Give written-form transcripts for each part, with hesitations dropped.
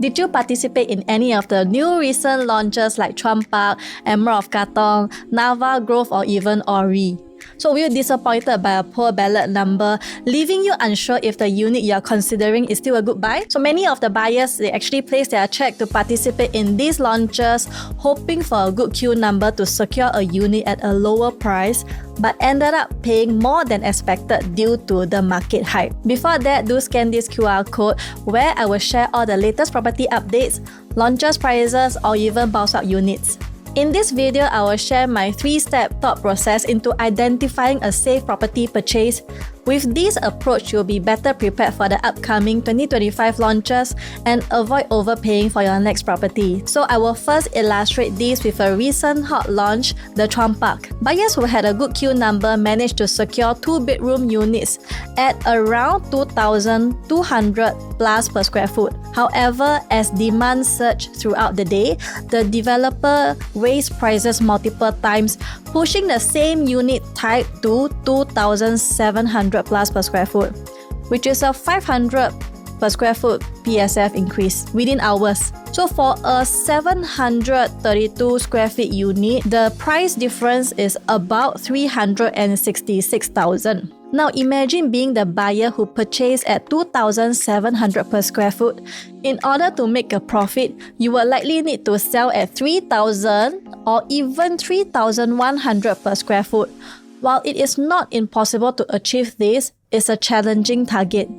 Did you participate in any of the new recent launches like Chuan Park, Emerald of Katong, Nava Grove, or even Ori? So were you disappointed by a poor ballot number, leaving you unsure if the unit you are considering is still a good buy? So many of the buyers, they actually placed their check to participate in these launches, hoping for a good queue number to secure a unit at a lower price, but ended up paying more than expected due to the market hype. Before that, do scan this QR code where I will share all the latest property updates, launches prices, or even bounce out units. In this video, I will share my 3-step thought process into identifying a safe property purchase. With this approach, you'll be better prepared for the upcoming 2025 launches and avoid overpaying for your next property. So I will first illustrate this with a recent hot launch, the Chuan Park. Buyers who had a good queue number managed to secure 2-bedroom units at around 2,200 plus per square foot. However, as demand surged throughout the day, the developer raised prices multiple times, pushing the same unit type to 2,700 plus per square foot, which is a 500 per square foot PSF increase within hours. So for a 732 square feet unit, the price difference is about 366,000. Now imagine being the buyer who purchased at 2,700 per square foot. In order to make a profit, you will likely need to sell at 3,000 or even 3,100 per square foot. While it is not impossible to achieve this, it's a challenging target.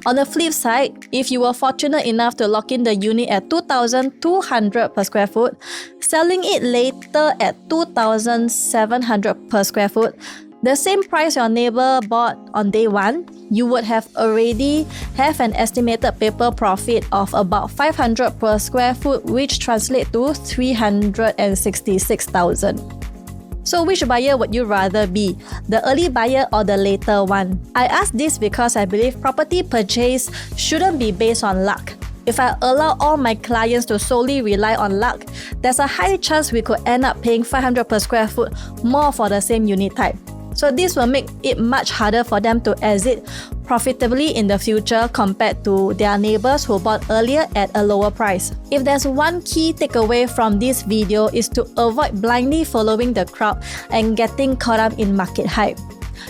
On the flip side, if you were fortunate enough to lock in the unit at 2,200 per square foot, selling it later at 2,700 per square foot, the same price your neighbor bought on day one, you would have already have an estimated paper profit of about 500 per square foot, which translates to 366,000. So which buyer would you rather be, the early buyer or the later one? I ask this because I believe property purchase shouldn't be based on luck. If I allow all my clients to solely rely on luck, there's a high chance we could end up paying 500 per square foot more for the same unit type. So this will make it much harder for them to exit profitably in the future compared to their neighbors who bought earlier at a lower price. If there's one key takeaway from this video, is to avoid blindly following the crowd and getting caught up in market hype.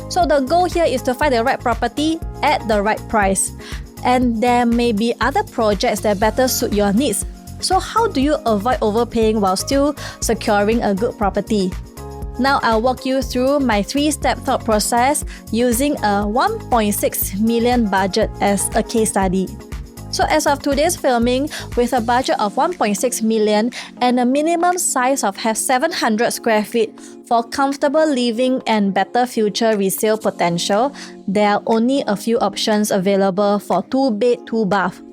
So the goal here is to find the right property at the right price. And there may be other projects that better suit your needs. So how do you avoid overpaying while still securing a good property? Now I'll walk you through my 3-step thought process using a 1.6 million budget as a case study. So as of today's filming, with a budget of 1.6 million and a minimum size of 700 square feet for comfortable living and better future resale potential, there are only a few options available for 2-bed, 2-bath.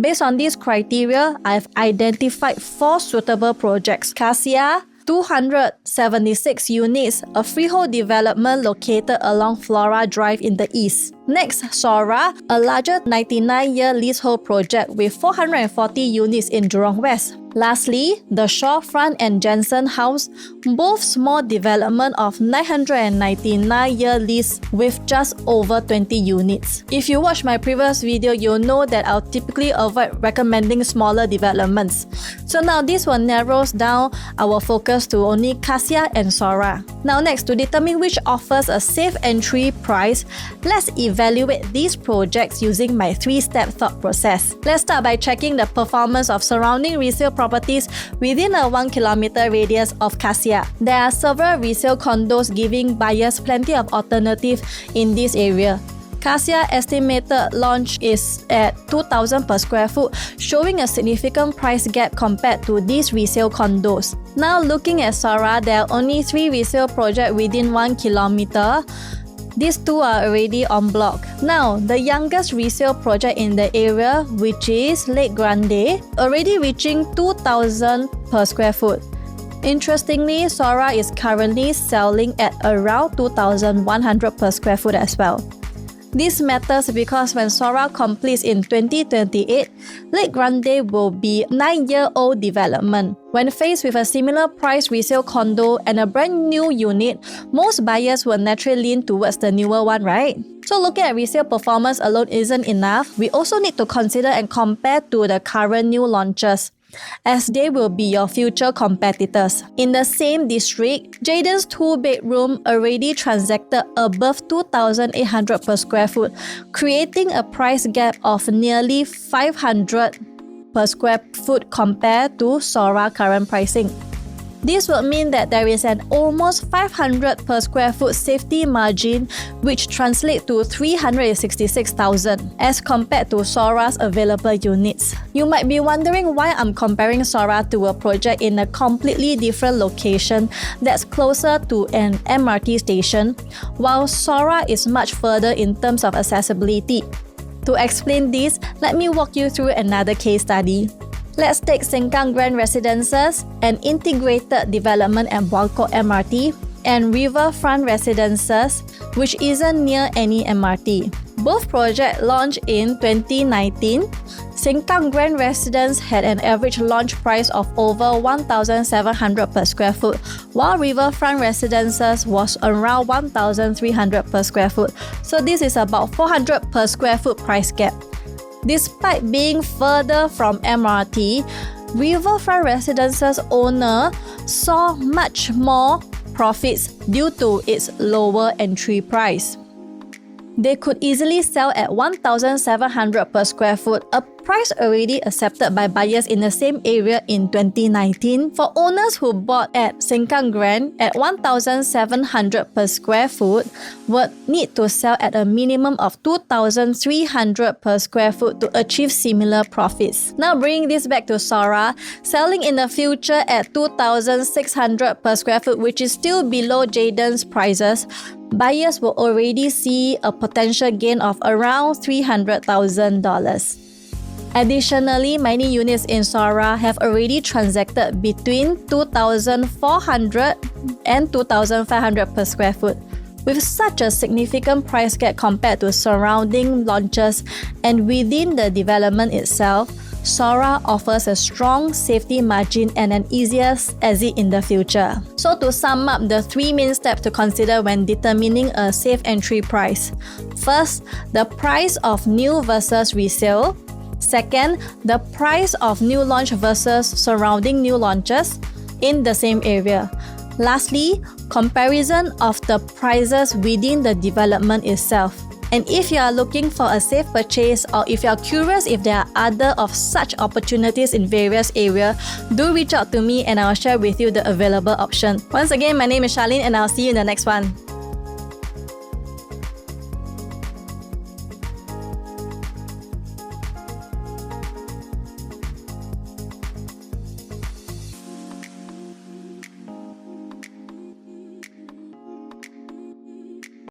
Based on these criteria, I've identified 4 suitable projects. Cassia, 276 units, a freehold development located along Flora Drive in the east. Next, Sora, a larger 99-year leasehold project with 440 units in Jurong West. Lastly, the Shorefront and Jensen House, both small development of 999-year lease with just over 20 units. If you watch my previous video, you'll know that I'll typically avoid recommending smaller developments. So now this will narrow down our focus to only Cassia and Sora. Now next, to determine which offers a safe entry price, let's evaluate these projects using my 3-step thought process. Let's start by checking the performance of surrounding resale properties within a 1 kilometer radius of Cassia. There are several resale condos giving buyers plenty of alternative in this area. Cassia estimated launch is at 2,000 per square foot, showing a significant price gap compared to these resale condos. Now looking at Sora, there are only 3 resale projects within 1 kilometer. These 2 are already on block. Now, the youngest resale project in the area, which is Lake Grande, already reaching 2,000 per square foot. Interestingly, Sora is currently selling at around 2,100 per square foot as well. This matters because when Sora completes in 2028, Lake Grande will be a 9-year-old development. When faced with a similar price resale condo and a brand new unit, most buyers will naturally lean towards the newer one, right? So looking at resale performance alone isn't enough. We also need to consider and compare to the current new launches, as they will be your future competitors. In the same district, Jaden's 2-bedroom already transacted above 2,800 per square foot, creating a price gap of nearly 500 per square foot compared to Sora current pricing. This would mean that there is an almost 500 per square foot safety margin, which translates to 366,000 as compared to Sora's available units. You might be wondering why I'm comparing Sora to a project in a completely different location that's closer to an MRT station, while Sora is much further in terms of accessibility. To explain this, let me walk you through another case study. Let's take Sengkang Grand Residences, an integrated development and Buangkok MRT, and Riverfront Residences, which isn't near any MRT. Both projects launched in 2019. Sengkang Grand Residence had an average launch price of over 1,700 per square foot, while Riverfront Residences was around 1,300 per square foot. So this is about 400 per square foot price gap. Despite being further from MRT, Riverfront Residences owner saw much more profits due to its lower entry price. They could easily sell at 1,700 per square foot, a price already accepted by buyers in the same area in 2019. For owners who bought at Sengkang Grand at 1,700 per square foot, would need to sell at a minimum of 2,300 per square foot to achieve similar profits. Now bringing this back to Sora, selling in the future at 2,600 per square foot, which is still below Jaden's prices, buyers will already see a potential gain of around $300,000. Additionally, many units in Sora have already transacted between 2,400 and 2,500 per square foot. With such a significant price gap compared to surrounding launches and within the development itself, Sora offers a strong safety margin and an easier exit in the future. So to sum up the 3 main steps to consider when determining a safe entry price. First, the price of new versus resale. Second, the price of new launch versus surrounding new launches in the same area. Lastly, comparison of the prices within the development itself. And if you are looking for a safe purchase, or if you are curious if there are other of such opportunities in various areas, do reach out to me and I'll share with you the available option. Once again, my name is Charlene and I'll see you in the next one.